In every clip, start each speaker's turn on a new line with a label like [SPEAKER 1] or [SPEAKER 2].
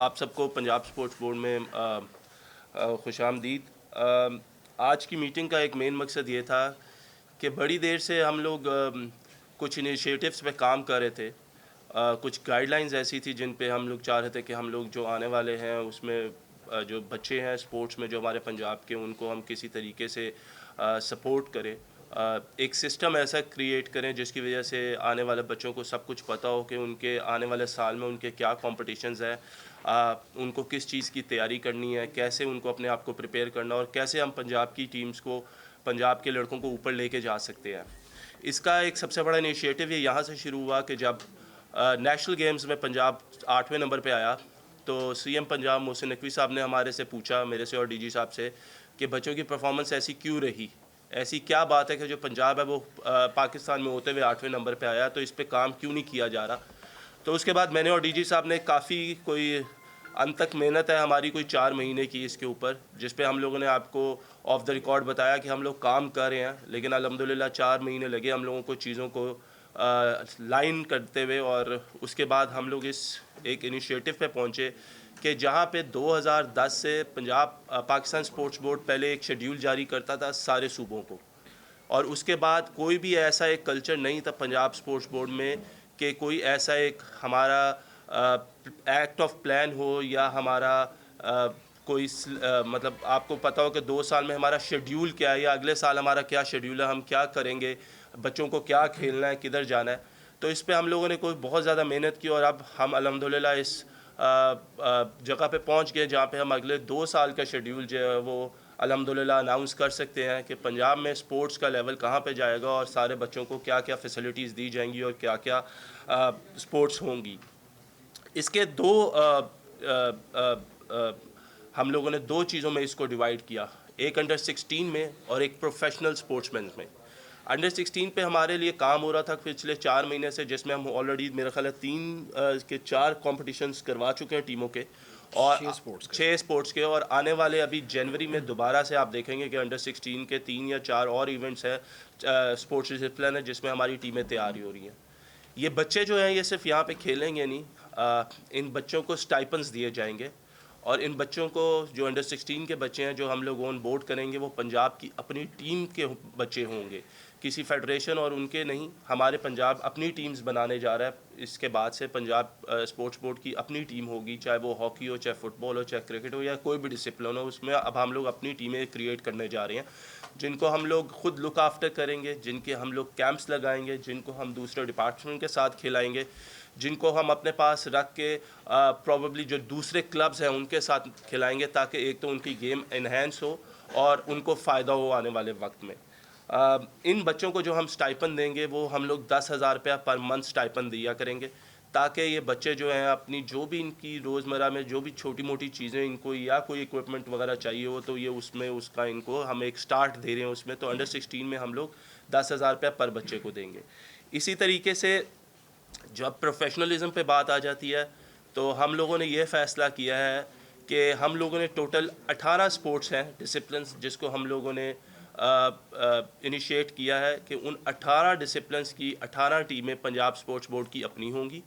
[SPEAKER 1] आप सबको Punjab sports board में खुशामदीद। आज की मीटिंग का एक मेन मकसद ये था कि बड़ी देर से हम लोग कुछ इनिशिएटिव्स पे काम कर रहे थे। कुछ गाइडलाइंस ऐसी थी जिन पे हम लोग चाह रहे थे कि हम लोग जो आने वाले हैं उसमें जो बच्चे हैं स्पोर्ट्स में जो हमारे पंजाब के, उनको हम किसी तरीके से सपोर्ट करें। एक सिस्टम ऐसा क्रिएट करें जिसकी वजह से आने वाले बच्चों को सब कुछ पता हो कि उनके आने वाले साल में उनके क्या कॉम्पिटिशन्स हैं, उनको किस चीज़ की तैयारी करनी है, कैसे उनको अपने आप को प्रिपेयर करना और कैसे हम पंजाब की टीम्स को, पंजाब के लड़कों को ऊपर लेके जा सकते हैं। इसका एक सबसे बड़ा इनिशिएटिव ये यहाँ से शुरू हुआ कि जब नेशनल गेम्स में पंजाब 8वें नंबर पे आया तो सीएम पंजाब मोहसिन नकवी साहब ने हमारे से पूछा, मेरे से और डीजी साहब से, कि बच्चों की परफॉर्मेंस ऐसी क्यों रही, ऐसी क्या बात है कि जो पंजाब है वो पाकिस्तान में होते हुए 8वें नंबर पे आया, तो इस पे काम क्यों नहीं किया जा रहा। तो उसके बाद मैंने और डीजी साहब ने काफ़ी कोई अंत तक मेहनत है हमारी, कोई 4 महीने की इसके ऊपर, जिस पे हम लोगों ने आपको ऑफ द रिकॉर्ड बताया कि हम लोग काम कर रहे हैं, लेकिन अल्हम्दुलिल्लाह 4 महीने लगे हम लोगों को चीज़ों को लाइन करते हुए। और उसके बाद हम लोग इस एक इनिशिएटिव पे पहुँचे कि जहाँ पे 2010 से पंजाब पाकिस्तान स्पोर्ट्स बोर्ड पहले एक शेड्यूल जारी करता था सारे सूबों को, और उसके बाद कोई भी ऐसा एक कल्चर नहीं था पंजाब स्पोर्ट्स बोर्ड में कि कोई ऐसा एक हमारा एक्ट ऑफ प्लान हो या हमारा कोई मतलब आपको पता हो कि 2 साल में हमारा शेड्यूल क्या है या अगले साल हमारा क्या शेड्यूल है, हम क्या करेंगे, बच्चों को क्या खेलना है, किधर जाना है। तो इस पे हम लोगों ने कोई बहुत ज़्यादा मेहनत की और अब हम अल्हम्दुलिल्लाह इस जगह पे पहुंच गए जहाँ पे हम अगले 2 साल का शेड्यूल जो है वो अल्हम्दुलिल्लाह अनाउंस कर सकते हैं कि पंजाब में स्पोर्ट्स का लेवल कहाँ पे जाएगा और सारे बच्चों को क्या क्या फैसिलिटीज़ दी जाएंगी और क्या क्या स्पोर्ट्स होंगी। इसके दो हम लोगों ने दो चीज़ों में इसको डिवाइड किया, एक अंडर 16 में और एक प्रोफेशनल स्पोर्ट्समैन में। अंडर 16 पे हमारे लिए काम हो रहा था पिछले 4 महीने से, जिसमें हम ऑलरेडी मेरा ख्याल है 3 के 4 कॉम्पिटिशन्स करवा चुके हैं टीमों के, और 6 स्पोर्ट्स के। और आने वाले अभी जनवरी में दोबारा से आप देखेंगे कि अंडर 16 के 3 या 4 और इवेंट्स हैं, स्पोर्ट्स डिसिप्लिन है, जिसमें हमारी टीमें तैयारी हो रही हैं। ये बच्चे जो हैं ये सिर्फ यहाँ पे खेलेंगे नहीं, इन बच्चों को स्टाइपेंड्स दिए जाएंगे, और इन बच्चों को जो अंडर 16 के बच्चे हैं जो हम लोग ऑन बोर्ड करेंगे वो पंजाब की अपनी टीम के बच्चे होंगे, किसी फेडरेशन और उनके नहीं। हमारे पंजाब अपनी टीम्स बनाने जा रहा है, इसके बाद से पंजाब स्पोर्ट्स बोर्ड की अपनी टीम होगी, चाहे वो हॉकी हो, चाहे फुटबॉल हो, चाहे क्रिकेट हो या कोई भी डिसिप्लिन हो, उसमें अब हम लोग अपनी टीमें क्रिएट करने जा रहे हैं, जिनको हम लोग खुद लुक आफ्टर करेंगे, जिनके हम लोग कैंप्स लगाएंगे, जिनको हम दूसरे डिपार्टमेंट के साथ खिलाएंगे, जिनको हम अपने पास रख के प्रॉबेबली जो दूसरे क्लब्स हैं उनके साथ खिलाएंगे, ताकि एक तो उनकी गेम इन्हेंस हो और उनको फ़ायदा हो आने वाले वक्त में। इन बच्चों को जो हम स्टाइपन देंगे वो हम लोग 10,000 रुपया पर मंथ स्टाइपन दिया करेंगे, ताकि ये बच्चे जो हैं अपनी जो भी इनकी रोज़मर्रा में जो भी छोटी मोटी चीज़ें इनको या कोई इक्विपमेंट वगैरह चाहिए हो तो ये उसमें उसका इनको हम एक स्टार्ट दे रहे हैं उसमें। तो अंडर 16 में हम लोग 10,000 रुपया पर बच्चे को देंगे। इसी तरीके से जब प्रोफेशनलिज्म पे बात आ जाती है तो हम लोगों ने ये फ़ैसला किया है कि हम लोगों ने टोटल 18 स्पोर्ट्स हैं डिसिप्लिन्स, जिसको हम लोगों ने इनिशिएट किया है कि उन 18 डिसिप्लिन्स की 18 टीमें पंजाब स्पोर्ट्स बोर्ड की अपनी होंगी।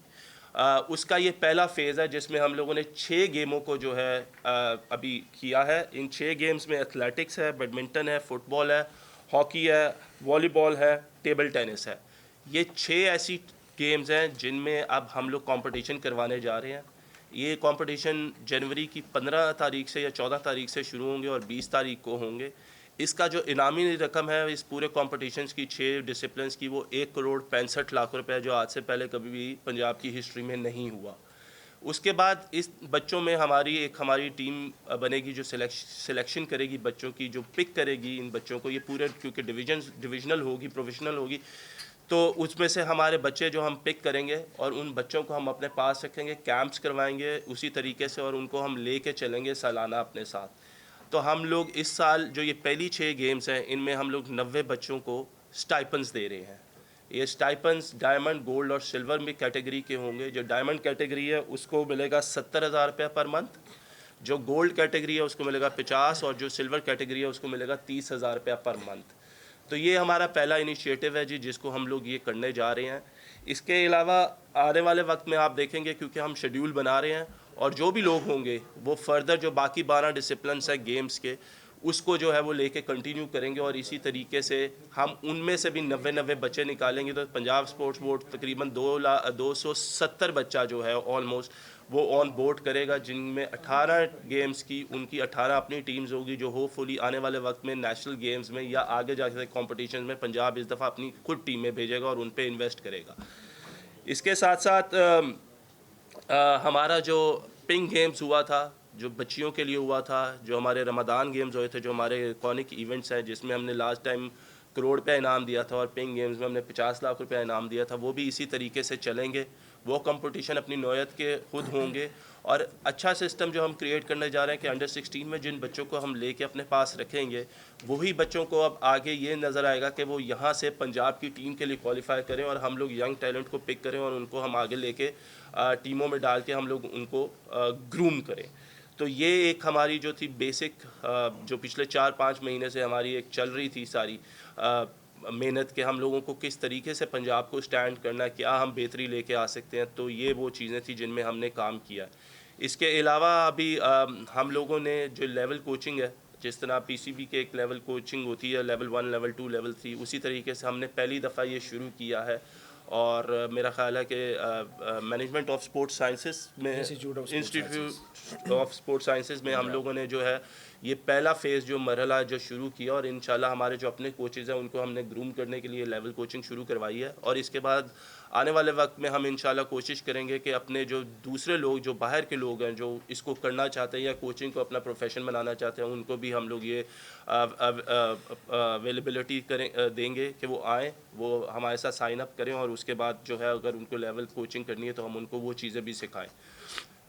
[SPEAKER 1] उसका ये पहला फ़ेज़ है जिसमें हम लोगों ने 6 गेमों को जो है अभी किया है। इन 6 गेम्स में एथलेटिक्स है, बैडमिंटन है, फुटबॉल है, हॉकी है, वॉलीबॉल है, टेबल टेनिस है। ये 6 ऐसी गेम्स हैं जिनमें अब हम लोग कंपटीशन करवाने जा रहे हैं। ये कंपटीशन जनवरी की 15 तारीख से या 14 तारीख से शुरू होंगे और 20 तारीख को होंगे। इसका जो इनामी रकम है इस पूरे कॉम्पिटिशन्स की 6 डिसिप्लिन्स की वो 1,65,00,000 रुपये, जो आज से पहले कभी भी पंजाब की हिस्ट्री में नहीं हुआ। उसके बाद इस बच्चों में हमारी टीम बनेगी जो सिलेक्शन करेगी बच्चों की, जो पिक करेगी इन बच्चों को। ये पूरे क्योंकि डिविजनल होगी, प्रोफेशनल होगी, तो उसमें से हमारे बच्चे जो हम पिक करेंगे और उन बच्चों को हम अपने पास रखेंगे, कैंप्स करवाएंगे उसी तरीके से, और उनको हम लेके चलेंगे सालाना अपने साथ। तो हम लोग इस साल जो ये पहली 6 गेम्स हैं इनमें हम लोग 90 बच्चों को स्टाइपेंड्स दे रहे हैं। ये स्टाइपेंड्स डायमंड, गोल्ड और सिल्वर में कैटेगरी के होंगे। जो डायमंड कैटेगरी है उसको मिलेगा 70,000 रुपये पर मंथ, जो गोल्ड कैटेगरी है उसको मिलेगा 50, और जो सिल्वर कैटेगरी है उसको मिलेगा 30,000 रुपया पर मंथ। तो ये हमारा पहला इनिशिएटिव है जी, जिसको हम लोग ये करने जा रहे हैं। इसके अलावा आने वाले वक्त में आप देखेंगे, क्योंकि हम शेड्यूल बना रहे हैं और जो भी लोग होंगे वो फर्दर जो बाकी 12 डिसिप्लिन्स हैं गेम्स के उसको जो है वो लेके कंटिन्यू करेंगे और इसी तरीके से हम उनमें से भी 90 बच्चे निकालेंगे तो पंजाब स्पोर्ट्स बोर्ड तकरीबन 270 बच्चा जो है ऑलमोस्ट वो ऑन बोर्ड करेगा, जिनमें 18 गेम्स की उनकी 18 अपनी टीम्स होगी जो होपफुली आने वाले वक्त में नेशनल गेम्स में या आगे जाके कॉम्पिटिशन में पंजाब इस दफ़ा अपनी खुद टीमें भेजेगा और उन पर इन्वेस्ट करेगा। इसके साथ साथ हमारा जो पिंक गेम्स हुआ था जो बच्चियों के लिए हुआ था, जो हमारे रमदान गेम्स हुए थे, जो हमारे कॉनिक इवेंट्स हैं जिसमें हमने लास्ट टाइम करोड़ रुपया इनाम दिया था और पिंक गेम्स में हमने 50 लाख रुपया इनाम दिया था, वो भी इसी तरीके से चलेंगे। वो कंपटीशन अपनी नौयत के खुद होंगे और अच्छा सिस्टम जो हम क्रिएट करने जा रहे हैं कि अंडर 16 में जिन बच्चों को हम लेके अपने पास रखेंगे वही बच्चों को अब आगे ये नज़र आएगा कि वो यहाँ से पंजाब की टीम के लिए क्वालिफाई करें और हम लोग यंग टैलेंट को पिक करें और उनको हम आगे लेके टीमों में डाल के हम लोग उनको ग्रूम करें। तो ये एक हमारी जो थी बेसिक जो पिछले 4-5 महीने से हमारी एक चल रही थी सारी मेहनत के हम लोगों को किस तरीके से पंजाब को स्टैंड करना है, क्या हम बेहतरी लेके आ सकते हैं, तो ये वो चीज़ें थी जिनमें हमने काम किया। इसके अलावा अभी हम लोगों ने जो लेवल कोचिंग है, जिस तरह पीसीबी के एक लेवल कोचिंग होती है लेवल 1, लेवल 2, लेवल 3, उसी तरीके से हमने पहली दफ़ा ये शुरू किया है और मेरा ख़्याल है कि मैनेजमेंट ऑफ स्पोर्ट्स साइंसेस में इंस्टीट्यूट ऑफ स्पोर्ट्स साइंसेस में हम लोगों ने जो है ये पहला फ़ेज़ जो मरहला जो शुरू किया और इंशाल्लाह हमारे जो अपने कोचेज़ हैं उनको हमने ग्रूम करने के लिए लेवल कोचिंग शुरू करवाई है और इसके बाद आने वाले वक्त में हम इंशाल्लाह कोशिश करेंगे कि अपने जो दूसरे लोग जो बाहर के लोग हैं जो इसको करना चाहते हैं या कोचिंग को अपना प्रोफेशन बनाना चाहते हैं उनको भी हम लोग ये अवेलेबिलिटी करें देंगे कि वो आएँ, वो हमारे साथ साइन अप करें और उसके बाद जो है अगर उनको लेवल कोचिंग करनी है तो हम उनको वो चीज़ें भी सिखाएँ।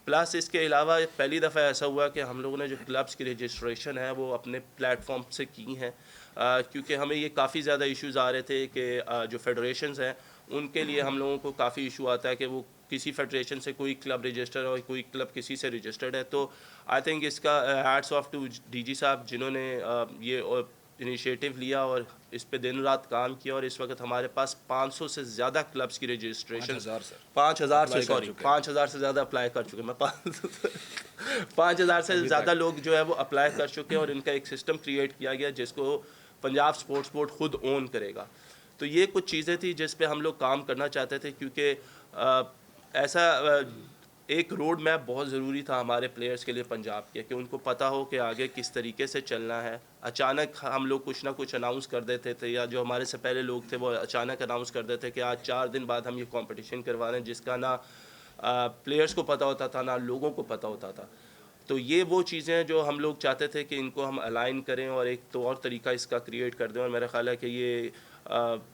[SPEAKER 1] प्लस इसके अलावा पहली दफ़ा ऐसा हुआ कि हम लोगों ने जो क्लब्स की रजिस्ट्रेशन है वो अपने प्लेटफॉर्म से की हैं क्योंकि हमें ये काफ़ी ज़्यादा इश्यूज़ आ रहे थे कि जो फेडरेशंस हैं उनके लिए हम लोगों को काफ़ी इशू आता है कि वो किसी फेडरेशन से कोई क्लब रजिस्टर और कोई क्लब किसी से रजिस्टर्ड है। तो आई थिंक इसका हैट्स ऑफ टू डीजी साहब जिन्होंने ये इनिशिएटिव लिया और इस पे दिन रात काम किया और इस वक्त हमारे पास 500 से ज़्यादा क्लब्स की रजिस्ट्रेशन 5,000 से 5,000 से ज़्यादा अप्लाई कर चुके हैं। मैं 5,000 से ज़्यादा लोग जो है वो अप्लाई कर चुके हैं और इनका एक सिस्टम क्रिएट किया गया जिसको पंजाब स्पोर्ट्स बोर्ड खुद ओन करेगा। तो ये कुछ चीज़ें थी जिस पे हम लोग काम करना चाहते थे क्योंकि ऐसा एक रोड मैप बहुत ज़रूरी था हमारे प्लेयर्स के लिए पंजाब के कि उनको पता हो कि आगे किस तरीके से चलना है। अचानक हम लोग कुछ ना कुछ अनाउंस कर देते थे या जो हमारे से पहले लोग थे वो अचानक अनाउंस कर देते कि आज 4 दिन बाद हम ये कंपटीशन करवा रहे हैं जिसका ना प्लेयर्स को पता होता था ना लोगों को पता होता था। तो ये वो चीज़ें जो हम लोग चाहते थे कि इनको हम अलाइन करें और एक तो और तरीका इसका क्रिएट कर दें और मेरा ख़्याल है कि ये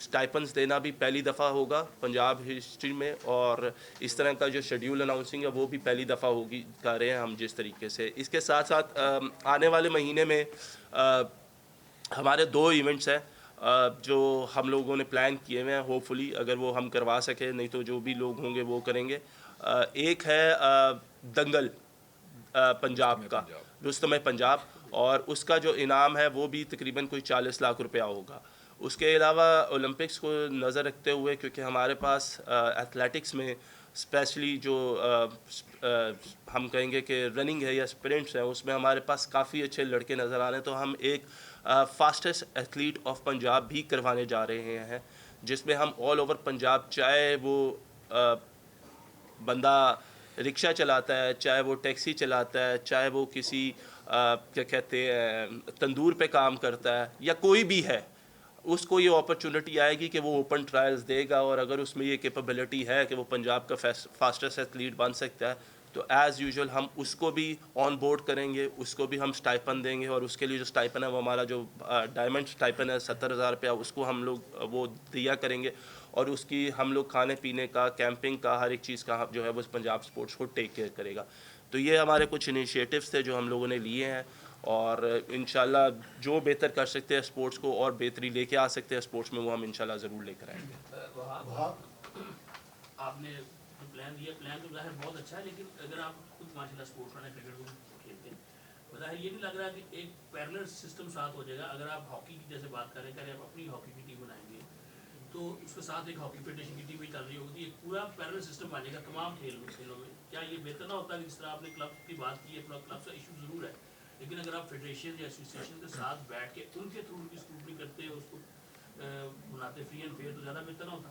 [SPEAKER 1] स्टाइपेंड्स देना भी पहली दफ़ा होगा पंजाब हिस्ट्री में और इस तरह का जो शेड्यूल अनाउंसिंग है वो भी पहली दफ़ा होगी कर रहे हैं हम जिस तरीके से। इसके साथ साथ आने वाले महीने में हमारे 2 इवेंट्स हैं जो हम लोगों ने प्लान किए हुए हैं, होपफुली अगर वो हम करवा सकें, नहीं तो जो भी लोग होंगे वो करेंगे। एक है दंगल पंजाब का, रुस्तम पंजाब, और उसका जो इनाम है वो भी तकरीबन कोई 40 लाख रुपया होगा। उसके अलावा ओलंपिक्स को नज़र रखते हुए क्योंकि हमारे पास एथलेटिक्स में स्पेशली जो हम कहेंगे कि रनिंग है या स्प्रिंट्स है उसमें हमारे पास काफ़ी अच्छे लड़के नज़र आ रहे हैं, तो हम एक फास्टेस्ट एथलीट ऑफ पंजाब भी करवाने जा रहे हैं जिसमें हम ऑल ओवर पंजाब, चाहे वो बंदा रिक्शा चलाता है, चाहे वो टैक्सी चलाता है, चाहे वो किसी क्या कहते हैं तंदूर पे काम करता है या कोई भी है, उसको ये अपॉर्चुनिटी आएगी कि वो ओपन ट्रायल्स देगा और अगर उसमें ये कैपेबिलिटी है कि वो पंजाब का फास्टेस्ट एथलीट बन सकता है तो एज़ यूजुअल हम उसको भी ऑन बोर्ड करेंगे, उसको भी हम स्टाइपन देंगे और उसके लिए जो स्टाइपन है वो हमारा जो डायमंड स्टाइपन है 70,000 रुपया, उसको हम लोग वो दिया करेंगे और उसकी हम लोग खाने पीने का, कैंपिंग का, हर एक चीज़ का जो है वो पंजाब स्पोर्ट्स को टेक केयर करेगा। तो ये हमारे कुछ इनिशिएटिव्स थे जो हम लोगों ने लिए हैं और इंशाल्लाह जो बेहतर कर सकते हैं स्पोर्ट्स को और बेहतरी लेके आ सकते हैं स्पोर्ट्स में वो हम इंशाल्लाह ज़रूर लेकर आएंगे।
[SPEAKER 2] आपने प्लान दिया, प्लान तो ज़ाहिर बहुत अच्छा है, लेकिन अगर आप खुद माशाल्लाह स्पोर्ट्स वाले क्रिकेट को खेलते हैं, ज़ाहिर ये नहीं लग रहा कि एक पैरेलल सिस्टम साथ हो जाएगा। अगर आप हॉकी की जैसे बात करें आप अपनी हॉकी की टीम बनाएंगे तो तो उसके साथ एक हॉकी फेडरेशन की टीम भी चल रही होगी, एक पूरा पैरेलल सिस्टम बनेगा तमाम खेलों में। क्या ये बेहतर ना होता है कि जिस तरह आपने क्लब की बात की है, क्लब का इशू ज़रूर है, लेकिन अगर आप फेडरेशन या एसोसिएशन के साथ बैठ के उनके थ्रू उनकी स्क्रूटनी करते उसको बनाते फ्री एंड फेयर, तो ज़्यादा बेहतर ना होता?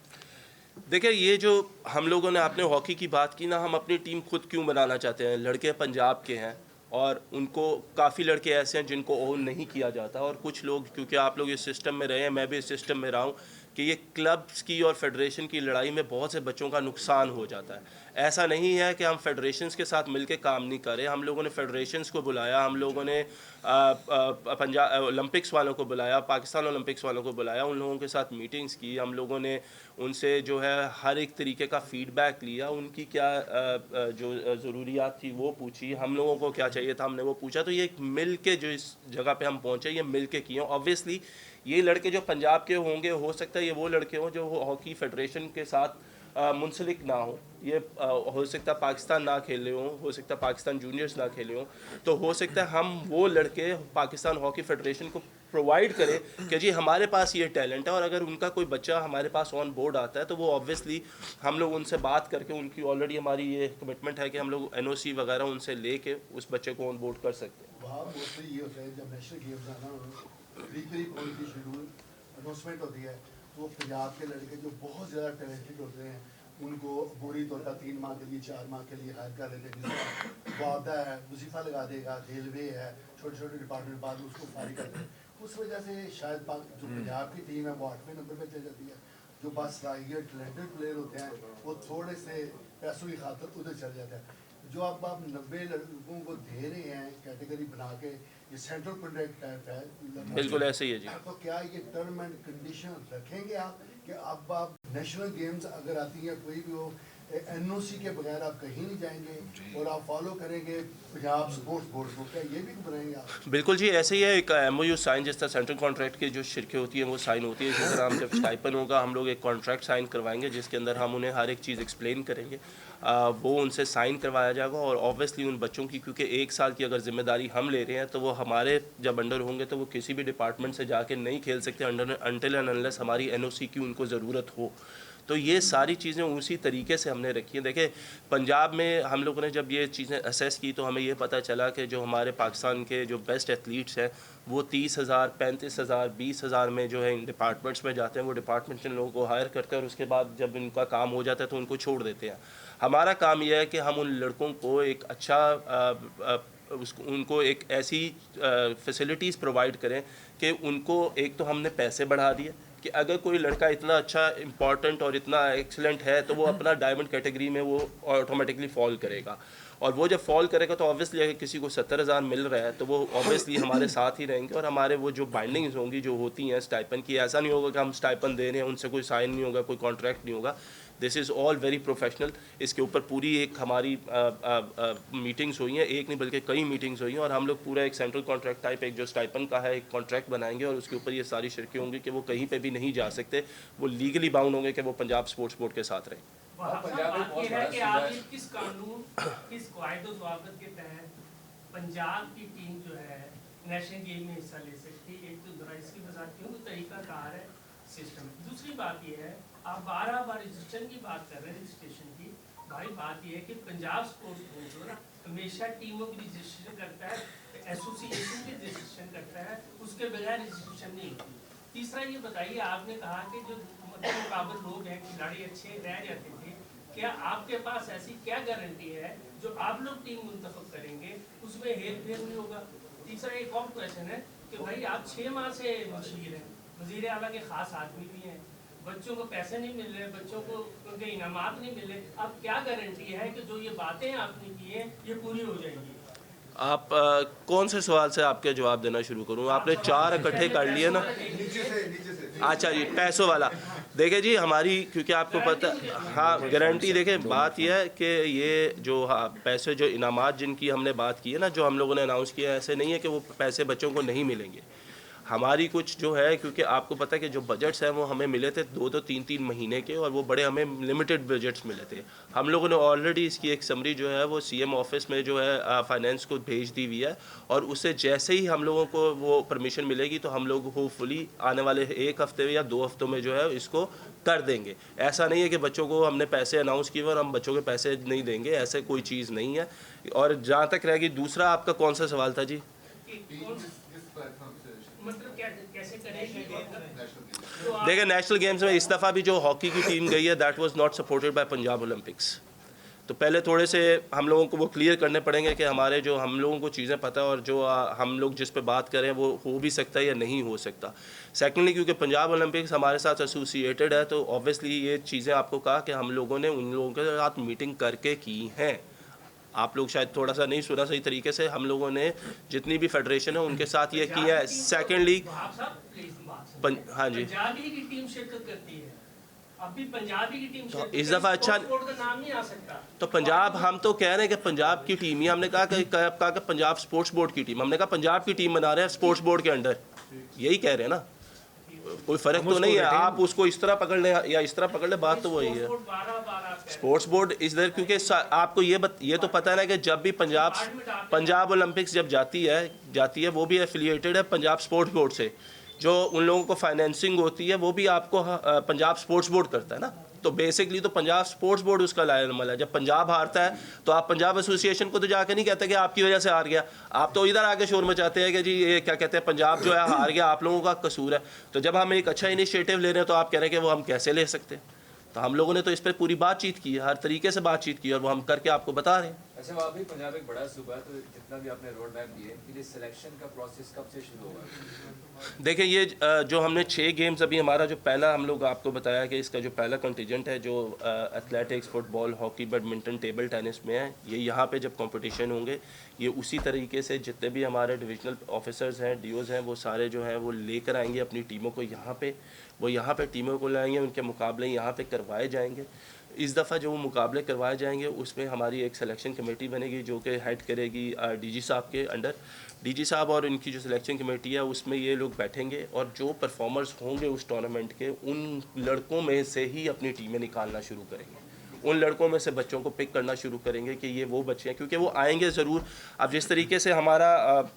[SPEAKER 1] देखिए, ये जो हम लोगों ने आपने हॉकी की बात की ना, हम अपनी टीम खुद क्यों बनाना चाहते हैं? लड़के पंजाब के हैं और उनको काफ़ी लड़के ऐसे हैं जिनको ओन नहीं किया जाता, और कुछ लोग, क्योंकि आप लोग इस सिस्टम में रहे हैं, मैं भी इस सिस्टम में रहा हूँ, कि ये क्लब्स की और फेडरेशन की लड़ाई में बहुत से बच्चों का नुकसान हो जाता है। ऐसा नहीं है कि हम फेडरेशंस के साथ मिलकर काम नहीं कर रहे। हम लोगों ने फेडरेशंस को बुलाया, हम लोगों ने पंजाब ओलंपिक्स वालों को बुलाया, पाकिस्तान ओलंपिक्स वालों को बुलाया, उन लोगों के साथ मीटिंग्स की, हम लोगों ने उनसे जो है हर एक तरीके का फ़ीडबैक लिया, उनकी क्या जो ज़रूरियात थी वो पूछी, हम लोगों को क्या चाहिए था हमने वो पूछा। तो ये एक मिल के जो इस जगह पे हम पहुँचे, ये मिल के किए। ऑब्वियसली ये लड़के जो पंजाब के होंगे, हो सकता है ये वो लड़के हों जो हॉकी फेडरेशन के साथ मुंसलिक ना हो। ये हो सकता है पाकिस्तान ना खेले हों, हो सकता है पाकिस्तान जूनियर्स ना खेले हों, तो हो सकता है हम वो लड़के पाकिस्तान हॉकी फेडरेशन को प्रोवाइड करें कि जी हमारे पास ये टैलेंट है, और अगर उनका कोई बच्चा हमारे पास ऑन बोर्ड आता है तो वो ऑब्वियसली हम लोग उनसे बात करके, उनकी ऑलरेडी हमारी ये कमिटमेंट है कि हम लोग एनओसी वगैरह उनसे लेके उस बच्चे को ऑन बोर्ड कर सकते हैं।
[SPEAKER 3] वहाँ मोस्टली ये होता है जब नेशनल गेम्स आना करीब उनकी शेड्यूल अनाउंसमेंट होती है, तो पंजाब के लड़के जो बहुत ज़्यादा टैलेंटेड होते हैं उनको बुरी तौर पर 3 माह के लिए 4 माह के लिए हायर कर लेते हैं। जिसका वादा है वजीफ़ा लगा देगा, रेलवे है, छोटे छोटे डिपार्टमेंट, बाद में उसको फारिग करते हैं। उस वजह से शायद जो पंजाब की टीम है वो 8वें नंबर पर चल जाती है। जो बस लाइए टैलेंटेड प्लेयर होते हैं वो थोड़े से पैसों की खातर उधर चल जाते हैं। जो अब आप 90 लड़कों को दे रहे हैं कैटेगरी बना के, ये सेंट्रल कॉन्ट्रैक्ट टाइप है।
[SPEAKER 1] बिल्कुल ऐसे ही है जी।
[SPEAKER 3] तो क्या ये टर्म एंड कंडीशन रखेंगे आप कि अब आप नेशनल गेम्स अगर आती हैं कोई भी हो, एनओसी के बगैर आप कहीं नहीं जाएंगे और आप फॉलो करेंगे पंजाब स्पोर्ट्स बोर्ड को, क्या ये भी बनाएंगे आप?
[SPEAKER 1] बिल्कुल जी, ऐसे ही है। एक एमओयू साइन, जिस तरह सेंट्रल कॉन्ट्रैक्ट की जो शिरकें होती हैं वो साइन होती है, इसी तरह हम जब स्टाइपन होगा हम लोग एक कॉन्ट्रैक्ट साइन करवाएंगे जिसके अंदर हम उन्हें हर एक चीज़ एक्सप्लेन करेंगे। वो उनसे साइन करवाया जाएगा, और ऑब्वियसली उन बच्चों की, क्योंकि 1 साल की अगर जिम्मेदारी हम ले रहे हैं तो वो हमारे जब अंडर होंगे तो वो किसी भी डिपार्टमेंट से जाके नहीं खेल सकते अनटिल एंड अनलेस हमारी एनओसी की उनको ज़रूरत हो। तो ये सारी चीज़ें उसी तरीके से हमने रखी हैं। देखिए, पंजाब में हम लोगों ने जब ये चीज़ें असेस की तो हमें ये पता चला कि जो हमारे पाकिस्तान के जो बेस्ट एथलीट्स हैं वो 30,000, 35,000, 20,000 में जो है इन डिपार्टमेंट्स में जाते हैं। वो डिपार्टमेंट्स इन लोगों को हायर करते हैं और उसके बाद जब इनका काम हो जाता है तो उनको छोड़ देते हैं। हमारा काम यह है कि हम उन लड़कों को एक अच्छा उनको एक ऐसी फैसिलिटीज़ प्रोवाइड करें कि उनको, एक तो हमने पैसे बढ़ा दिए कि अगर कोई लड़का इतना अच्छा इम्पॉर्टेंट और इतना एक्सीलेंट है तो वो अपना डायमंड कैटेगरी में वो ऑटोमेटिकली फॉल करेगा, और वो जब फॉल करेगा तो ऑब्वियसली अगर किसी को 70,000 मिल रहा है तो वो ऑब्वियसली हमारे साथ ही रहेंगे, और हमारे वो जो बाइंडिंग्स होंगी जो होती हैं स्टाइपन की, ऐसा नहीं होगा कि हम स्टाइपन दे रहे हैं उनसे कोई साइन नहीं होगा, कोई कॉन्ट्रैक्ट नहीं होगा। This is all very professional. इसके ऊपर पूरी एक हमारी मीटिंग्स हुई हैं, एक नहीं बल्कि कई मीटिंग्स हुई हैं, और हम लोग पूरा एक सेंट्रल कॉन्ट्रैक्ट टाइप, एक जो स्टाइपन का है, एक कॉन्ट्रैक्ट बनाएंगे और उसके ऊपर ये सारी शर्तें होंगी कि वो कहीं पे भी नहीं जा सकते, वो लीगली बाउंड होंगे कि वो पंजाब स्पोर्ट्स बोर्ड के साथ रहें।
[SPEAKER 4] बात ये है कि आप ये किस कानून, किस कायदो ज़वाबित के तहत पंजाब की टीम जो है नेशनल गेम में हिस्सा ले सकती है? एक तो जरा इसकी वजाहत क्यों, तरीका कार है सिस्टम। दूसरी बात ये है, आप बार रजिस्ट्रेशन की बात कर रहे हैं, रजिस्ट्रेशन की। भाई बात ये है कि पंजाब स्पोर्ट्स बोर्ड जो ना हमेशा टीमों की रजिस्ट्रेशन करता है, एसोसिएशन की रजिस्ट्रेशन करता है, उसके बगैर रजिस्ट्रेशन नहीं होती। तीसरा ये बताइए, आपने कहा कि जो मुकाबल लोग हैं, खिलाड़ी अच्छे रह जाते थे, क्या आपके पास ऐसी क्या गारंटी है जो आप लोग टीम मुंतखब करेंगे उसमें हेर फेर नहीं होगा? तीसरा एक और क्वेश्चन है कि भाई आप 6 माह से वज़ीर हैं, वज़ीर आला के ख़ास आदमी भी हैं, बच्चों को पैसे नहीं मिल रहे, बच्चों को उनके इनामात नहीं मिल रहे, अब क्या गारंटी है कि जो ये बातें आपने की हैं ये पूरी हो जाएंगी?
[SPEAKER 1] आप कौन से सवाल से आपके जवाब देना शुरू करूँ? आपने 4 इकट्ठे कर लिए ना।
[SPEAKER 3] नीचे से
[SPEAKER 1] अच्छा जी, पैसों वाला देखिए जी, हमारी, क्योंकि आपको पता, हाँ गारंटी, देखिए बात यह है कि ये जो पैसे, जो इनामात जिनकी हमने बात की है ना, जो हम लोगों ने अनाउंस किया है, ऐसे नहीं है कि वो पैसे बच्चों को नहीं मिलेंगे। हमारी कुछ जो है, क्योंकि आपको पता है कि जो बजट्स हैं वो हमें मिले थे 2-2 3-3 महीने के, और वो बड़े हमें लिमिटेड बजट्स मिले थे। हम लोगों ने ऑलरेडी इसकी एक समरी जो है वो सीएम ऑफिस में जो है फाइनेंस को भेज दी हुई है, और उससे जैसे ही हम लोगों को वो परमिशन मिलेगी तो हम लोग होपफुली आने वाले 1 हफ्ते या 2 हफ्तों में जो है इसको कर देंगे। ऐसा नहीं है कि बच्चों को हमने पैसे अनाउंस किए और हम बच्चों के पैसे नहीं देंगे, ऐसे कोई चीज़ नहीं है। और जहाँ तक रहेगी, दूसरा आपका कौन सा सवाल था जी?
[SPEAKER 4] मतलब कैसे करेंगे?
[SPEAKER 1] देखिए, नेशनल गेम्स में इस दफ़ा भी जो हॉकी की टीम गई है that was not supported by Punjab Olympics. तो पहले थोड़े से हम लोगों को वो क्लियर करने पड़ेंगे कि हमारे जो हम लोगों को चीज़ें पता है और जो हम लोग जिस पे बात करें वो हो भी सकता है या नहीं हो सकता। सेकेंडली, क्योंकि पंजाब ओलंपिक्स हमारे साथ एसोसिएटेड है तो ऑब्वियसली ये चीज़ें आपको कहा कि हम लोगों ने उन लोगों के साथ मीटिंग करके की हैं। आप लोग शायद थोड़ा सा नहीं सुना सही तरीके से, हम लोगों ने जितनी भी फेडरेशन है उनके साथ ये किया है। सेकेंडली, हाँ जी,
[SPEAKER 4] पंजाबी की टीम शिरकत करती है, अभी पंजाबी की टीम
[SPEAKER 1] तो इस दफ़ा अच्छा
[SPEAKER 4] बोर्ड का नाम नहीं आ सकता।
[SPEAKER 1] तो पंजाब, हम तो कह रहे हैं कि पंजाब की टीम ही, हमने कहा कि पंजाब स्पोर्ट्स बोर्ड की टीम, हमने कहा पंजाब की टीम बना रहे हैं स्पोर्ट्स बोर्ड के अंडर, यही कह रहे हैं ना, कोई फ़र्क तो नहीं है। आप उसको इस तरह पकड़ लें या इस तरह पकड़ लें, बात तो वही है। स्पोर्ट्स बोर्ड इस दर, क्योंकि आपको ये तो पता है ना कि जब भी पंजाब ओलंपिक्स जब जाती है वो भी एफिलिएटेड है पंजाब स्पोर्ट्स बोर्ड से। जो उन लोगों को फाइनेंसिंग होती है वो भी आपको पंजाब स्पोर्ट्स बोर्ड करता है ना। तो बेसिकली तो पंजाब स्पोर्ट्स बोर्ड उसका लायनमल है। जब पंजाब हारता है तो आप पंजाब एसोसिएशन को तो जाके नहीं कहते कि आपकी वजह से हार गया, आप तो इधर आके शोर मचाते हैं कि जी ये क्या कहते हैं पंजाब जो है हार गया, आप लोगों का कसूर है। तो जब हम एक अच्छा इनिशिएटिव ले रहे हैं तो आप कह रहे हैं कि वो हम कैसे ले सकते हैं। तो हम लोगों ने तो इस पर पूरी बातचीत की है, हर तरीके से बातचीत की, और वो हम करके आपको बता रहे हैं।
[SPEAKER 5] अच्छा, वहाँ भी पंजाब एक बड़ा सूबा है, तो जितना भी आपने रोड मैप दिए, इनके लिए सिलेक्शन का प्रोसेस कब से शुरू होगा?
[SPEAKER 1] देखिए, ये जो हमने 6 गेम्स अभी हमारा जो पहला हम लोग आपको बताया कि इसका जो पहला कंटिजेंट है जो athletics, football, hockey, badminton, table tennis में है, ये यहाँ पे जब कंपटीशन होंगे ये उसी तरीके से जितने भी हमारे डिविजनल ऑफिसर्स हैं, डीओज़ हैं, वो सारे जो हैं वो लेकर आएंगे अपनी टीमों को यहाँ पे, वो यहाँ पे टीमों को लाएंगे, उनके मुकाबले यहाँ पे करवाए जाएंगे। इस दफ़ा जो मुकाबले करवाए जाएंगे उसमें हमारी एक सिलेक्शन कमेटी बनेगी जो कि हेड करेगी डीजी साहब के अंडर। डीजी साहब और इनकी जो सिलेक्शन कमेटी है उसमें ये लोग बैठेंगे और जो परफॉर्मर्स होंगे उस टूर्नामेंट के, उन लड़कों में से ही अपनी टीमें निकालना शुरू करेंगे। उन लड़कों में से बच्चों को पिक करना शुरू करेंगे कि ये वो बच्चे हैं, क्योंकि वो आएंगे ज़रूर। अब जिस तरीके से हमारा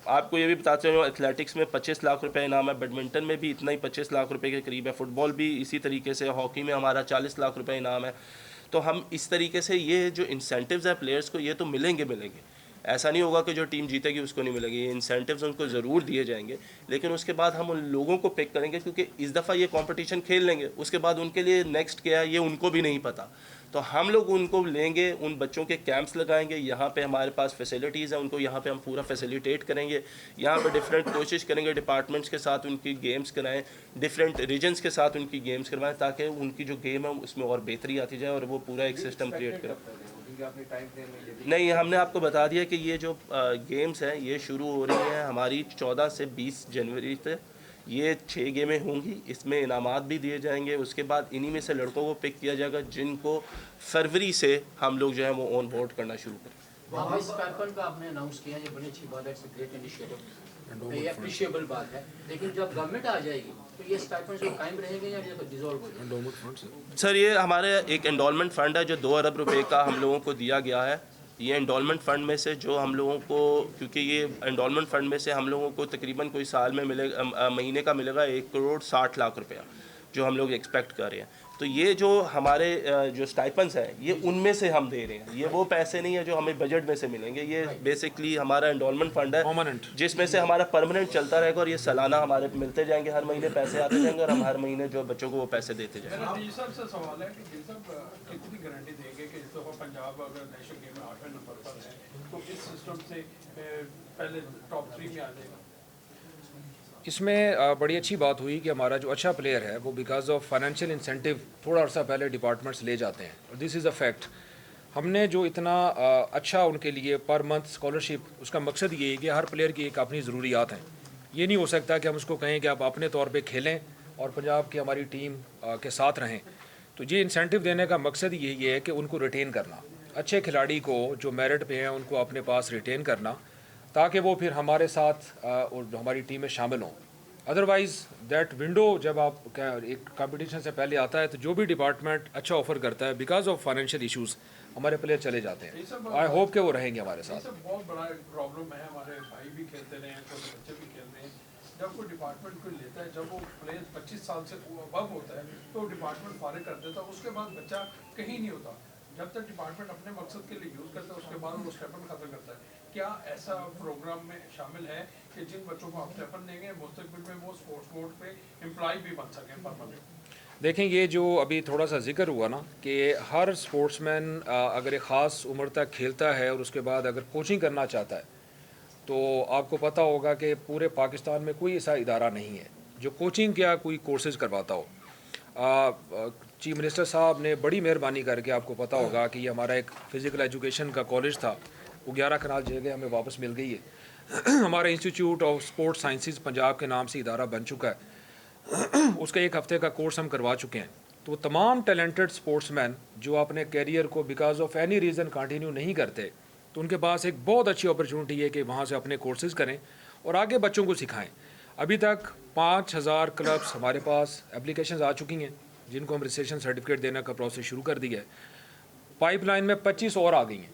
[SPEAKER 1] आपको ये भी बताते हैं, एथलेटिक्स में 25 लाख रुपए इनाम है, बैडमिंटन में भी इतना ही 25 लाख रुपए के करीब है, फुटबॉल भी इसी तरीके से, हॉकी में हमारा 40 लाख रुपए इनाम है। तो हम इस तरीके से ये जो इंसेंटिव्स है प्लेयर्स को ये तो मिलेंगे। ऐसा नहीं होगा कि जो टीम जीतेगी उसको नहीं मिलेगी, ये इंसेंटिव्स उनको ज़रूर दिए जाएंगे। लेकिन उसके बाद हम उन लोगों को पिक करेंगे, क्योंकि इस दफ़ा ये कंपटीशन खेल लेंगे, उसके बाद उनके लिए नेक्स्ट क्या है ये उनको भी नहीं पता। तो हम लोग उनको लेंगे, उन बच्चों के कैंप्स लगाएंगे, यहाँ पे हमारे पास फैसिलिटीज़ हैं, उनको यहाँ पे हम पूरा फैसिलिटेट करेंगे। यहाँ पे डिफरेंट कोशिश करेंगे डिपार्टमेंट्स के साथ उनकी गेम्स कराएं, डिफरेंट रीजन्स के साथ उनकी गेम्स करवाएं, ताकि उनकी जो गेम है उसमें और बेहतरी आती जाए और वो पूरा एक सिस्टम क्रिएट करें। नहीं, हमने आपको बता दिया कि ये जो गेम्स हैं ये शुरू हो रही हैं हमारी 14 से 20 जनवरी तक। ये 6 गेमें होंगी, इसमें इनामात भी दिए जाएंगे। उसके बाद इन्हीं में से लड़कों को पिक किया जाएगा जिनको फरवरी से हम लोग जो है वो ऑन बोर्ड करना शुरू करें।
[SPEAKER 6] इस पैटर्न का आपने अनाउंस किया, ये बड़ी अच्छी बात है, इट्स अ ग्रेट इनिशिएटिव, ये अप्रिशिएबल बात है। लेकिन जब गवर्नमेंट आ जाएगी तो ये स्टाइपेंड जो कायम रहेंगे या ये डिसॉल्व हो जाएंगे?
[SPEAKER 1] सर, ये हमारे एक एंडोलमेंट फ़ंड है जो 2 अरब रुपए का हम लोगों को दिया गया है। ये एंडोलमेंट फ़ंड में से जो हम लोगों को, क्योंकि ये एंडोलमेंट फ़ंड में से हम लोगों को तकरीबन कोई साल में मिलेगा, महीने का मिलेगा 1 करोड़ 60 लाख रुपया जो हम लोग एक्सपेक्ट कर रहे हैं। तो ये जो हमारे जो स्टाइपेंड्स हैं ये उनमें से हम दे रहे हैं, ये वो पैसे नहीं है जो हमें बजट में से मिलेंगे। ये बेसिकली हमारा एंडोलमेंट फ़ंड है जिसमें से हमारा परमानेंट चलता रहेगा और ये सालाना हमारे मिलते जाएंगे, हर महीने पैसे आते जाएंगे और हम हर महीने जो बच्चों को वो पैसे देते जाएंगे।
[SPEAKER 7] जी सर से सवाल है कि जी सर कितनी गारंटी देंगे कि इस दफ़ा पंजाब अगर नेशनल गेम में 8वें नंबर पर है तो इस सिस्टम से पहले टॉप 3 में आ जाएगा?
[SPEAKER 8] इसमें बड़ी अच्छी बात हुई कि हमारा जो अच्छा प्लेयर है वो बिकॉज ऑफ फाइनेंशियल इंसेंटिव थोड़ा अर्सा पहले डिपार्टमेंट्स ले जाते हैं, और दिस इज़ अ फैक्ट। हमने जो इतना अच्छा उनके लिए पर मंथ स्कॉलरशिप, उसका मकसद ये है कि हर प्लेयर की एक अपनी ज़रूरियात हैं। ये नहीं हो सकता कि हम उसको कहें कि आप अपने तौर पे खेलें और पंजाब की हमारी टीम के साथ रहें। तो ये इंसेंटिव देने का मकसद यही है कि उनको रिटेन करना, अच्छे खिलाड़ी को जो मेरिट पे हैं उनको अपने पास रिटेन करना, ताकि वो फिर हमारे साथ और हमारी टीम में शामिल हों। अदरवाइज़ दैट विंडो जब आप एक कंपटीशन से पहले आता है तो जो भी डिपार्टमेंट अच्छा ऑफर करता है बिकॉज ऑफ फाइनेंशियल इश्यूज हमारे प्लेयर चले जाते हैं। आई होप कि वो रहेंगे हमारे
[SPEAKER 7] ये
[SPEAKER 8] साथ।
[SPEAKER 7] सब बहुत बड़ा एक प्रॉब्लम है, हमारे भाई भी खेलते रहे हैं, छोटे बच्चे भी खेल रहे हैं। जब कोई डिपार्टमेंट कोई लेता है, जब वो प्लेयर 25 साल से अबव होता है तो डिपार्टमेंट फारिग कर देता है, उसके बाद बच्चा कहीं नहीं होता। जब तक डिपार्टमेंट अपने मकसद के लिए यूज़ करता है उसके बाद वो स्टेपन खत्म करता है। क्या ऐसा प्रोग्राम में शामिल है कि जिन बच्चों को आप स्टेपन देंगे मुस्तकबिल में वो स्पोर्ट्स बोर्ड पे एम्प्लॉय भी बन सकें परमानेंट?
[SPEAKER 8] देखें, ये जो अभी थोड़ा सा जिक्र हुआ ना कि हर स्पोर्ट्समैन अगर एक ख़ास उम्र तक खेलता है और उसके बाद अगर कोचिंग करना चाहता है तो आपको पता होगा कि पूरे पाकिस्तान में कोई ऐसा इदारा नहीं है जो कोचिंग या कोई कोर्सेज करवाता हो। चीफ मिनिस्टर साहब ने बड़ी मेहरबानी करके, आपको पता होगा कि ये हमारा एक फ़िज़िकल एजुकेशन का कॉलेज था, वो 11 कनाल जगह हमें वापस मिल गई है। हमारा institute of sports sciences Punjab के नाम से इदारा बन चुका है। उसका 1 हफ़्ते का कोर्स हम करवा चुके हैं। तो तमाम टैलेंटेड स्पोर्ट्समैन जो अपने कैरियर को because of any reason continue नहीं करते तो उनके पास एक बहुत अच्छी अपॉर्चुनिटी है कि वहाँ से अपने कोर्सेज़ करें और आगे बच्चों को सिखाएं। अभी तक 5000 क्लब्स हमारे पास एप्लीकेशंस आ चुकी हैं जिनको हम रजिस्ट्रेशन सर्टिफिकेट देने का प्रोसेस शुरू कर दिया है। पाइपलाइन में 25 और आ गई हैं।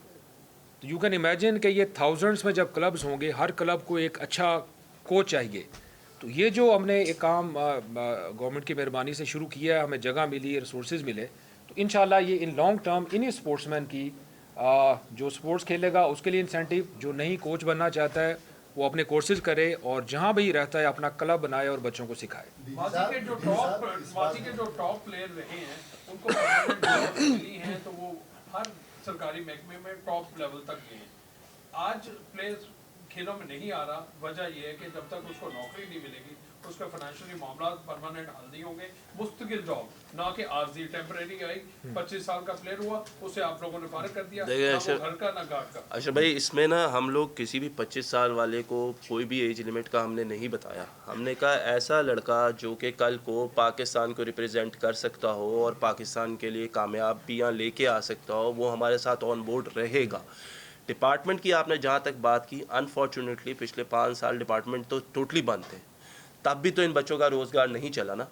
[SPEAKER 8] तो यू कैन इमेजिन कि ये थाउजेंड्स में जब क्लब्स होंगे, हर क्लब को एक अच्छा कोच चाहिए। तो ये जो हमने एक काम गवर्नमेंट की मेहरबानी से शुरू किया है, हमें जगह मिली, रिसोर्सेज मिले, तो इंशाल्लाह ये इन लॉन्ग टर्म इन्हीं स्पोर्ट्समैन की जो स्पोर्ट्स खेलेगा उसके लिए इंसेंटिव, जो नहीं कोच बनना चाहता है वो अपने कोर्सेज करे और जहाँ भी रहता है अपना क्लब बनाए और बच्चों को सिखाए।
[SPEAKER 7] माजी के जो टॉप प्लेयर रहे हैं उनको परमानेंट जॉब मिली है तो वो हर सरकारी महकमे में टॉप लेवल तक गए हैं। आज प्लेयर खेलों में नहीं आ रहा, वजह यह है कि जब तक उसको नौकरी नहीं मिलेगी उसका फाइनेंशियली मामला परमानेंट हल नहीं होंगे। मुस्तकिल जॉब, ना कि आर्जी टेम्परेरी आई, 25 साल का प्लेयर हुआ उसे आप लोगों ने फारिग कर दिया, ना वो घर का ना गार्ड का।
[SPEAKER 1] अच्छा भाई, इसमें ना हम लोग किसी भी 25 साल वाले को कोई भी एज लिमिट का हमने नहीं बताया। हमने कहा ऐसा लड़का जो कि कल को पाकिस्तान को रिप्रेजेंट कर सकता हो और पाकिस्तान के लिए कामयाबियाँ लेके आ सकता हो, वो हमारे साथ ऑन बोर्ड रहेगा। डिपार्टमेंट की आपने जहाँ तक बात की, अनफॉर्चुनेटली पिछले 5 साल डिपार्टमेंट तो टोटली बंद थे, तब भी तो इन बच्चों का रोज़गार नहीं चला ना।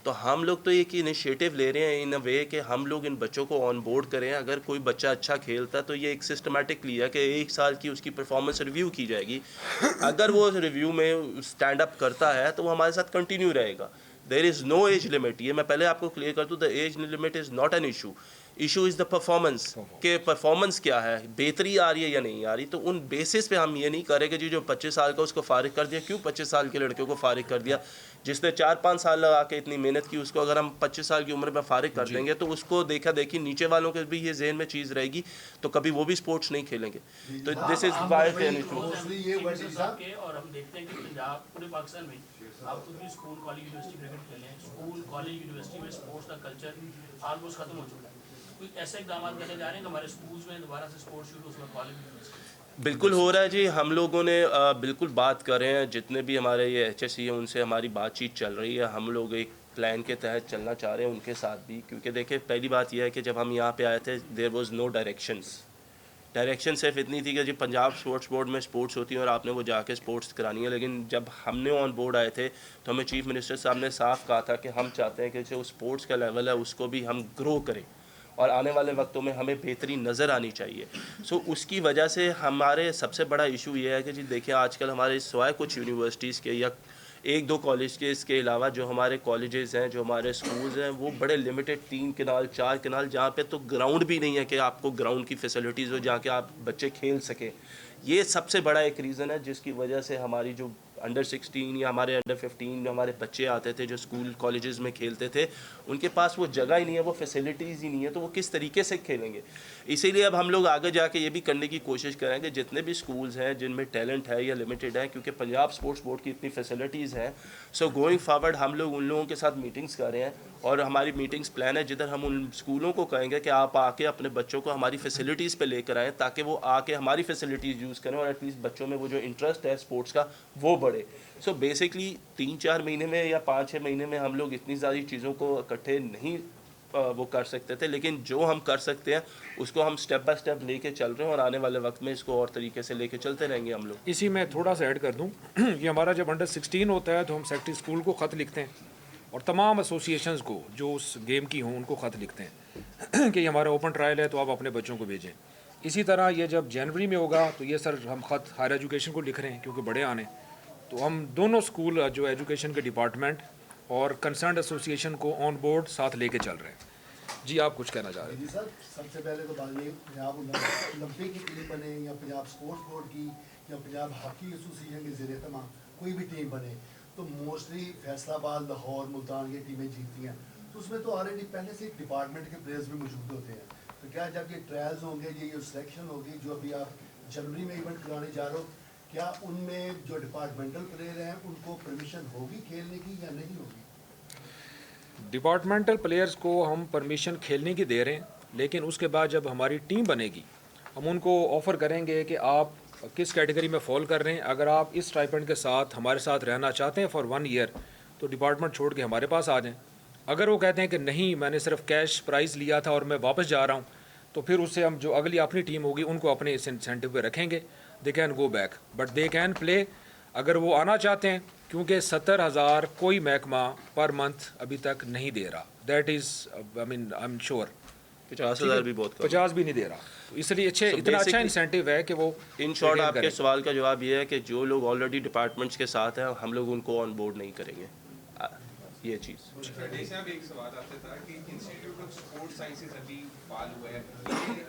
[SPEAKER 1] तो हम लोग तो एक इनिशिएटिव ले रहे हैं इन अ वे कि हम लोग इन बच्चों को ऑन बोर्ड करें। अगर कोई बच्चा अच्छा खेलता है तो ये एक सिस्टमेटिकली है कि 1 साल की उसकी परफॉर्मेंस रिव्यू की जाएगी। अगर वो रिव्यू में स्टैंड अप करता है तो वो हमारे साथ कंटिन्यू रहेगा। There is no age limit. ये मैं पहले आपको क्लियर कर दूँ, the age limit is not an issue. Issue is the performance, के परफॉर्मेंस क्या है, बेहतरी आ रही है या नहीं आ रही। तो उन बेसिस पे हम ये नहीं करेंगे जी जो 25 साल का उसको फारिग कर दिया। क्यों 25 साल के लड़के को फारिग कर दिया? जिसने 4-5 साल लगा के इतनी मेहनत की, उसको अगर हम 25 साल की उम्र में फारिग कर देंगे तो उसको देखा देखी नीचे वालों के भी ये जहन में चीज़ रहेगी, तो कभी वो भी स्पोर्ट्स नहीं खेलेंगे। तो this is why an issue.
[SPEAKER 2] और हम देखते हैं कि पंजाब पूरे पाकिस्तान में आप खुद भी स्कूल, कॉलेज, यूनिवर्सिटी क्रिकेट खेले हैं। स्कूल, कॉलेज, यूनिवर्सिटी में स्पोर्ट्स का कल्चर ऑलमोस्ट खत्म हो चुका है। कोई ऐसे इकदाम करने जा रहे हैं कि हमारे स्कूल्स में दोबारा से स्पोर्ट्स शुरू, उसमें कॉलेज, यूनिवर्सिटी?
[SPEAKER 1] बिल्कुल हो रहा है जी। हम लोगों ने बिल्कुल बात कर रहे हैं, जितने भी हमारे ये HSE हैं उनसे हमारी बातचीत चल रही है। हम लोग एक प्लान के तहत चलना चाह रहे हैं उनके साथ भी, क्योंकि देखिए पहली बात यह है कि जब हम यहाँ पे आए थे देयर वाज नो डायरेक्शन सिर्फ इतनी थी कि जी पंजाब स्पोर्ट्स बोर्ड में स्पोर्ट्स होती है और आपने वो जाके स्पोर्ट्स करानी है। लेकिन जब हमने ऑन बोर्ड आए थे तो हमें चीफ मिनिस्टर साहब ने साफ कहा था कि हम चाहते हैं कि जो स्पोर्ट्स का लेवल है उसको भी हम ग्रो करें और आने वाले वक्तों में हमें बेहतरी नज़र आनी चाहिए। सो उसकी वजह से हमारे सबसे बड़ा इशू ये है कि जी देखिए आजकल हमारे सिवाय कुछ यूनिवर्सिटीज़ के या 1-2 कॉलेज के, इसके अलावा जो हमारे कॉलेजेस हैं, जो हमारे स्कूल्स हैं, वो बड़े लिमिटेड 3 कनाल 4 कनाल, जहाँ पे तो ग्राउंड भी नहीं है कि आपको ग्राउंड की फैसिलिटीज़ हो जहाँ के आप बच्चे खेल सकें। ये सबसे बड़ा एक रीज़न है जिसकी वजह से हमारी जो अंडर 16 या हमारे अंडर 15 जो हमारे बच्चे आते थे जो स्कूल कॉलेजेस में खेलते थे, उनके पास वो जगह ही नहीं है, वो फैसिलिटीज़ ही नहीं है, तो वो किस तरीके से खेलेंगे। इसीलिए अब हम लोग आगे जाके ये भी करने की कोशिश करेंगे जितने भी स्कूल्स हैं जिनमें टैलेंट है या लिमिटेड है, क्योंकि पंजाब स्पोर्ट्स बोर्ड की इतनी फैसिलिटीज़ हैं। सो गोइंग फॉरवर्ड हम लोग उन लोगों के साथ मीटिंग्स कर रहे हैं और हमारी मीटिंग्स प्लान है जिधर हम उन स्कूलों को कहेंगे कि आप आके अपने बच्चों को हमारी फैसिलिटीज़ पे लेकर आएँ ताकि वो आके हमारी फैसिलिटीज़ यूज़ करें और एटलीस्ट बच्चों में वो जो इंटरेस्ट है स्पोर्ट्स का वो बढ़े। सो बेसिकली 3-4 महीने में या 5-6 महीने में हम लोग इतनी सारी चीज़ों को इकट्ठे नहीं वो कर सकते थे, लेकिन जो हम कर सकते हैं उसको हम स्टेप बाय स्टेप लेके चल रहे हैं और आने वाले वक्त में इसको और तरीके से लेके चलते रहेंगे हम लोग।
[SPEAKER 8] इसी में थोड़ा सा ऐड कर दूं ये हमारा जब अंडर 16 होता है तो हम सेक्रेटरी स्कूल को ख़त लिखते हैं और तमाम एसोसिएशंस को जो उस गेम की हों उनको ख़त लिखते हैं कि ये हमारा ओपन ट्रायल है तो आप अपने बच्चों को भेजें। इसी तरह ये जब जनवरी में होगा तो ये सर हम ख़त हायर एजुकेशन को लिख रहे हैं क्योंकि बड़े आने, तो हम दोनों स्कूल जो एजुकेशन के डिपार्टमेंट और कंसर्न एसोसिएशन को ऑन बोर्ड साथ लेके चल रहे हैं। जी आप कुछ कहना चाह रहे हैं?
[SPEAKER 3] जी सर, सबसे पहले तो बात ये पंजाब ओलंपिक की टीम बने या पंजाब स्पोर्ट्स बोर्ड की या पंजाब हॉकी एसोसिएशन के ज़रिए तमाम कोई भी टीम बने तो मोस्टली फैसलाबाद, लाहौर, मुल्तान ये टीमें जीतती हैं। तो उसमें तो ऑलरेडी पहले से एक डिपार्टमेंट के प्लेयर्स भी मौजूद होते हैं। तो क्या जब ये ट्रायल्स होंगे, ये सिलेक्शन होगी जो अभी आप जनवरी में इवेंट कराने जा रहे हो, क्या उनमें जो डिपार्टमेंटल प्लेयर हैं उनको परमिशन होगी खेलने की या नहीं होगी?
[SPEAKER 8] डिपार्टमेंटल प्लेयर्स को हम परमिशन खेलने की दे रहे हैं, लेकिन उसके बाद जब हमारी टीम बनेगी हम उनको ऑफ़र करेंगे कि आप किस कैटेगरी में फॉल कर रहे हैं। अगर आप इस स्टाइपेंड के साथ हमारे साथ रहना चाहते हैं फॉर 1 ईयर तो डिपार्टमेंट छोड़ के हमारे पास आ जाएं। अगर वो कहते हैं कि नहीं मैंने सिर्फ कैश प्राइज़ लिया था और मैं वापस जा रहा हूँ, तो फिर उससे हम जो अगली अपनी टीम होगी उनको अपने इस इंसेंटिव पे रखेंगे। They can go back but they can play अगर वो आना चाहते हैं, क्योंकि 70,000 कोई महकमा पर मंथ अभी तक नहीं दे रहा। That is I am sure
[SPEAKER 1] 50,000 भी बहुत कम।
[SPEAKER 8] 50 भी नहीं दे रहा, तो इसलिए इतना अच्छा इंसेंटिव है कि वो
[SPEAKER 1] इन शॉर्ट आपके सवाल का जवाब ये है कि जो लोग ऑलरेडी डिपार्टमेंट्स के साथ हैं हम लोग उनको ऑन बोर्ड नहीं करेंगे। ये चीज़
[SPEAKER 9] जैसे अब एक सवाल आता था कि इंस्टीट्यूट ऑफ स्पोर्ट्स साइंसेज अभी फाल हुआ है,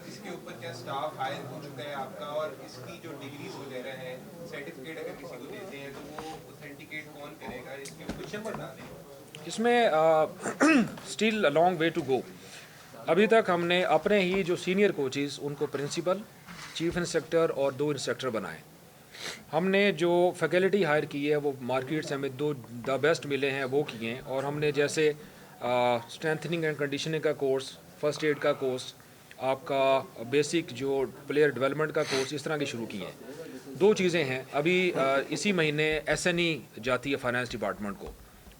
[SPEAKER 9] इसके ऊपर क्या स्टाफ हायर हो चुका है आपका, और इसकी जो डिग्रीज वगैरह है सर्टिफिकेट अगर किसी को देते हैं तो वो ऑथेंटिकेट कौन करेगा, इसके ऊपर कुछ बता दें।
[SPEAKER 8] इसमें still a long way to go. अभी तक हमने अपने ही जो सीनियर कोचेज़ उनको प्रिंसिपल, चीफ इंस्ट्रक्टर और 2 इंस्ट्रक्टर बनाए। हमने जो फैकल्टी हायर की है वो मार्केट से हमें 2 द बेस्ट मिले हैं वो किए हैं, और हमने जैसे स्ट्रेंथनिंग एंड कंडीशनिंग का कोर्स, फर्स्ट एड का कोर्स, आपका बेसिक जो प्लेयर डेवलपमेंट का कोर्स, इस तरह के शुरू किए हैं। 2 चीज़ें हैं अभी इसी महीने SNE जाती है फाइनेंस डिपार्टमेंट को,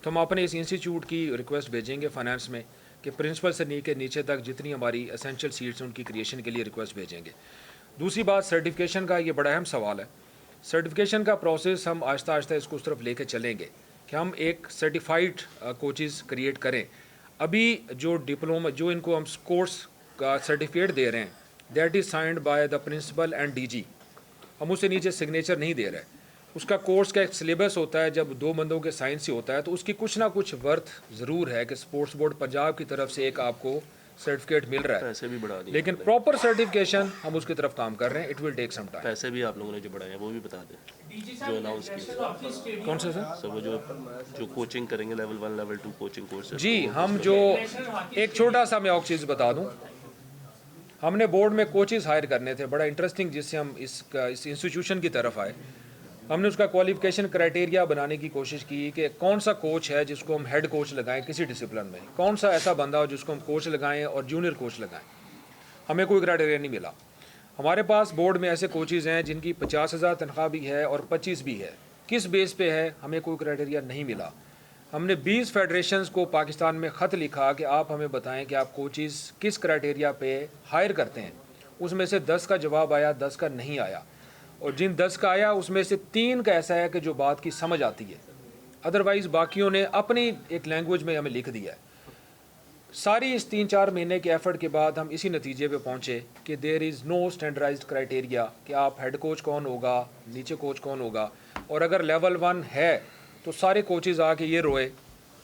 [SPEAKER 8] तो हम अपने इस इंस्टीट्यूट की रिक्वेस्ट भेजेंगे फाइनेंस में कि प्रिंसिपल से नीचे तक जितनी हमारी एसेंशियल सीट्स हैं उनकी क्रिएशन के लिए रिक्वेस्ट भेजेंगे। दूसरी बात सर्टिफिकेशन का, ये बड़ा अहम सवाल है। सर्टिफिकेशन का प्रोसेस हम आहिस्ता आहिस्ता इसको उस तरफ लेके चलेंगे कि हम एक सर्टिफाइड कोचेज़ क्रिएट करें। अभी जो डिप्लोमा जो इनको हम कोर्स का सर्टिफिकेट दे रहे हैं that is signed by the principal and DG, हम उससे नीचे सिग्नेचर नहीं दे रहे। उसका कोर्स का एक सिलेबस होता है, जब 2 बंदों के साइन से होता है तो उसकी कुछ ना कुछ वर्थ ज़रूर है कि स्पोर्ट्स बोर्ड पंजाब की तरफ से एक आपको सर्टिफिकेट मिल रहा है।
[SPEAKER 1] पैसे भी बढ़ा दिए,
[SPEAKER 8] लेकिन प्रॉपर सर्टिफिकेशन हम उसकी तरफ काम कर रहे हैं। It will take some time.
[SPEAKER 1] पैसे भी आप लोगों ने जो बढ़ाए हैं वो भी बता दें जो अनाउंस किया।
[SPEAKER 8] कौन सा सर?
[SPEAKER 1] सब वो जो कोचिंग करेंगे लेवल 1 लेवल 2 कोचिंग कोर्सेज।
[SPEAKER 8] जी हम जो एक छोटा सा मैं और चीज़ बता दूं, हमने बोर्ड में कोचेज़ हायर करने थे, बड़ा इंटरेस्टिंग, जिससे हम इस इंस्टीट्यूशन की तरफ आए। हमने उसका क्वालिफिकेशन क्राइटेरिया बनाने की कोशिश की कि कौन सा कोच है जिसको हम हेड कोच लगाएं किसी डिसिप्लिन में, कौन सा ऐसा बंदा हो जिसको हम कोच लगाएं और जूनियर कोच लगाएं। हमें कोई क्राइटेरिया नहीं मिला। हमारे पास बोर्ड में ऐसे कोचेज़ हैं जिनकी 50,000 तनख्वाह भी है और 25 भी है। किस बेस पे है हमें कोई क्राइटेरिया नहीं मिला। हमने 20 फेडरेशंस को पाकिस्तान में ख़त लिखा कि आप हमें बताएं कि आप कोचेज़ किस क्राइटेरिया पे हायर करते हैं। उसमें से 10 का जवाब आया, 10 का नहीं आया, और जिन 10 का आया उसमें से 3 का ऐसा है कि जो बात की समझ आती है, अदरवाइज़ बाकियों ने अपनी एक लैंग्वेज में हमें लिख दिया है। सारी इस 3-4 महीने के एफर्ट के बाद हम इसी नतीजे पे पहुँचे कि there is no standardised criteria कि आप हेड कोच कौन होगा, नीचे कोच कौन होगा। और अगर लेवल 1 है तो सारे कोचेज़ आके ये रोए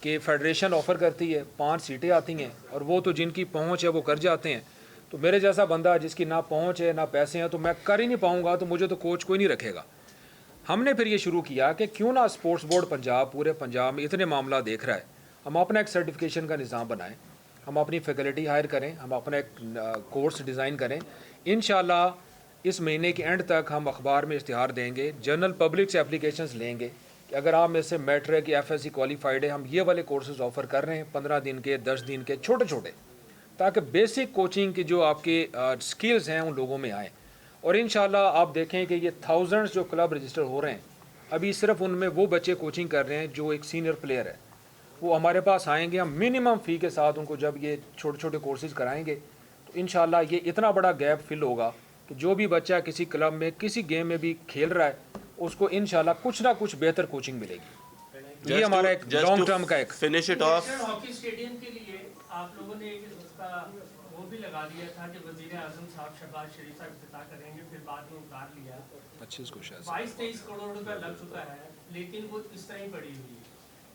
[SPEAKER 8] कि फेडरेशन ऑफ़र करती है, 5 सीटें आती हैं, और वो तो जिनकी पहुँच है वो कर जाते हैं। तो मेरे जैसा बंदा जिसकी ना पहुँच है ना पैसे हैं तो मैं कर ही नहीं पाऊँगा, तो मुझे तो कोच कोई नहीं रखेगा। हमने फिर ये शुरू किया कि क्यों ना स्पोर्ट्स बोर्ड पंजाब पूरे पंजाब में इतने मामला देख रहा है, हम अपना एक सर्टिफिकेशन का निज़ाम बनाएं, हम अपनी फैकल्टी हायर करें, हम अपना एक कोर्स डिज़ाइन करें। इंशाल्लाह इस महीने के एंड तक हम अखबार में इश्तिहार देंगे, जनरल पब्लिक से एप्लीकेशंस लेंगे कि अगर आप में से मैट्रिक या FSC क्वालिफाइड है, हम ये वाले कोर्सेज ऑफ़र कर रहे हैं 15 दिन के, 10 दिन के, छोटे छोटे, ताकि बेसिक कोचिंग की जो आपके स्किल्स हैं उन लोगों में आए। और इंशाल्लाह आप देखें कि ये थाउजेंड्स जो क्लब रजिस्टर हो रहे हैं, अभी सिर्फ उनमें वो बच्चे कोचिंग कर रहे हैं जो एक सीनियर प्लेयर है। वो हमारे पास आएंगे, हम मिनिमम फ़ी के साथ उनको जब ये छोटे छोटे कोर्सेज़ कराएंगे तो इंशाल्लाह ये इतना बड़ा गैप फिल होगा कि जो भी बच्चा किसी क्लब में किसी गेम में भी खेल रहा है उसको इंशाल्लाह कुछ ना कुछ बेहतर कोचिंग मिलेगी। ये हमारा एक लॉन्ग टर्म का एक
[SPEAKER 1] finish it of.
[SPEAKER 4] National hockey stadium के लिए आप लोगों ने एक उसका वो भी लगा दिया था कि वज़ीर आज़म साहब शहबाज शरीफ साहब इफ्तिताह करेंगे, फिर बाद में उतार लिया। 22-23 करोड़ रुपया लग चुका है, लेकिन वो इस तरह ही पड़ी हुई है।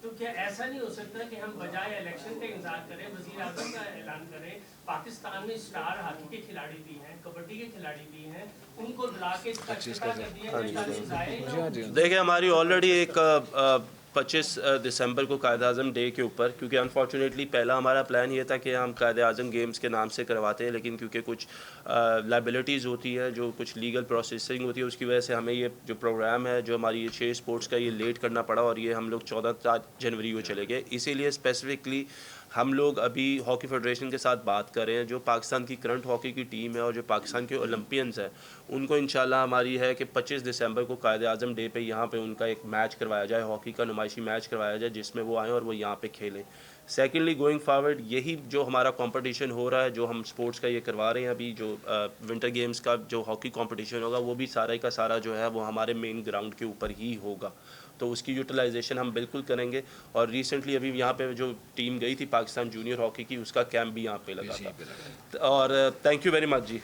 [SPEAKER 4] तो क्या ऐसा नहीं हो सकता कि हम बजाय इलेक्शन का इंतजार करें, वज़ीर आज़म का ऐलान करें? पाकिस्तान में स्टार हॉकी के खिलाड़ी भी हैं, कबड्डी के खिलाड़ी भी हैं, उनको बुला के इसका इफ्तिताह कर दिया।
[SPEAKER 1] देखिए हमारी ऑलरेडी एक 25 दिसंबर को कायद आज़म डे के ऊपर, क्योंकि अनफॉर्चुनेटली पहला हमारा प्लान ये था कि हम कायद आज़म गेम्स के नाम से करवाते हैं, लेकिन क्योंकि कुछ लाइबिलिटीज़ होती है, जो कुछ लीगल प्रोसेसिंग होती है, उसकी वजह से हमें ये जो प्रोग्राम है जो हमारी ये 6 स्पोर्ट्स का ये लेट करना पड़ा और ये हम लोग 14 जनवरी को चले गए। इसीलिए स्पेसिफिकली हम लोग अभी हॉकी फेडरेशन के साथ बात कर रहे हैं, जो पाकिस्तान की करंट हॉकी की टीम है और जो पाकिस्तान के ओलंपियंस हैं उनको इंशाल्लाह हमारी है कि 25 दिसंबर को कायद आज़म डे पे यहाँ पे उनका एक मैच करवाया जाए, हॉकी का नुमाइशी मैच करवाया जाए जिसमें वो आएँ और वो यहाँ पे खेलें। सेकेंडली गोइंग फॉरवर्ड यही जो हमारा कंपटीशन हो रहा है, जो हम स्पोर्ट्स का ये करवा रहे हैं अभी, जो विंटर गेम्स का जो हॉकी कंपटीशन होगा वो भी सारा का सारा जो है वो हमारे मेन ग्राउंड के ऊपर ही होगा, तो उसकी यूटिलाइजेशन हम बिल्कुल करेंगे। और रिसेंटली अभी यहाँ पे जो टीम गई थी पाकिस्तान जूनियर हॉकी की, उसका कैंप भी यहाँ पे लगा था। और thank you very much ji,